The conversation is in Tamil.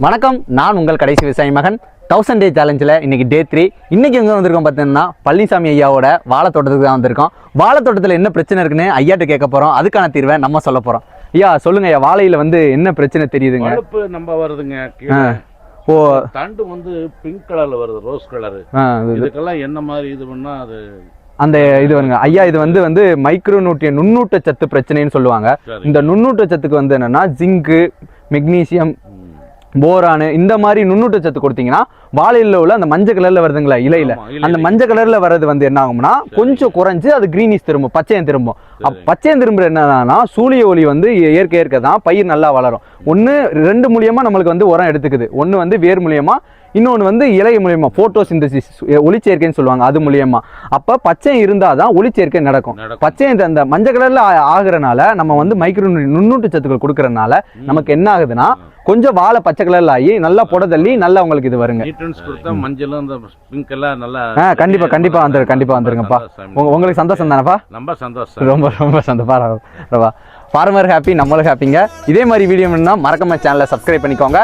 வணக்கம், நான் உங்கள் கடைசி விவசாயி மகன். 1000 டே சேலஞ்சில் இன்றைக்கி டே 3. இன்றைக்கி எங்கே வந்திருக்கோம் பார்த்தீங்கன்னா பழனிசாமி ஐயாவோட வாழைத்தோட்டத்துக்கு தான் வந்திருக்கோம். வாழைத்தோட்டத்தில் என்ன பிரச்சனை இருக்குன்னு ஐயாட்ட கேட்க போகிறோம். அதுக்கான தீர்வை நம்ம சொல்ல போகிறோம். ஐயா சொல்லுங்க ஐயா, வாழையில் வந்து என்ன பிரச்சனை தெரியுதுங்க? நம்ம வருதுங்க. ஓ, தண்டு வந்து பிங்க் கலர்ல வருது, ரோஸ் கலரு. இதுக்கெல்லாம் என்ன மாதிரி இது பண்ணா அது அந்த இது வருங்க ஐயா, இது வந்து மைக்ரோ நியூட்ரியன் நுண்ணூட்ட சத்து பிரச்சனைன்னு சொல்லுவாங்க. இந்த நுண்ணூட்ட சத்துக்கு வந்து என்னன்னா ஜிங்கு, மெக்னீசியம், போரானு இந்த மாதிரி நுண்ணூட்ட சத்து கொடுத்தீங்கன்னா வாழையில உள்ள அந்த மஞ்சள் கலர்ல வருதுங்களா இலையில, அந்த மஞ்சள் கலர்ல வர்றது வந்து என்ன ஆகும்னா கொஞ்சம் குறைஞ்சு அது கிரீனிஷ் திரும்பும், பச்சையம் திரும்பும். பச்சையம் திரும்புற என்னன்னா சூரிய ஒளி வந்து இயற்கை தான் பயிர் நல்லா வளரும். ஒன்று ரெண்டு மூலியமா நம்மளுக்கு வந்து உரம் எடுத்துக்குது. ஒன்று வந்து வேர் மூலியமா, இன்னொன்று வந்து இலை மூலியமா போட்டோசிந்தசிஸ் ஒளிச்சேர்க்கைன்னு சொல்லுவாங்க, அது மூலியமா. அப்போ பச்சையம் இருந்தால் தான் ஒளிச்சேர்க்கை நடக்கும். பச்சையம் அந்த மஞ்சள் கலர்ல ஆகுறனால நம்ம வந்து மைக்ரோ நுண்ணூட்ட சத்துக்கள் கொடுக்கறதுனால நமக்கு என்ன ஆகுதுன்னா கொஞ்சம் வாழை பச்சை கலர்ல ஆகி நல்லா புட தள்ளி நல்லா உங்களுக்கு இது வருங்க. மஞ்சளும் அந்த பிங்க் எல்லாம் நல்லா கண்டிப்பா வந்துருங்கப்பா. உங்களுக்கு சந்தோஷம் தானப்பா? ரொம்ப சந்தோஷம், ரொம்ப சந்தோஷம். ஃபார்மர் ஹாப்பி, நம்மளும் ஹாப்பிங்க. இதே மாதிரி வீடியோ வேணும்னா மறக்காம சேனலை சப்ஸ்கிரைப் பண்ணிக்கோங்க.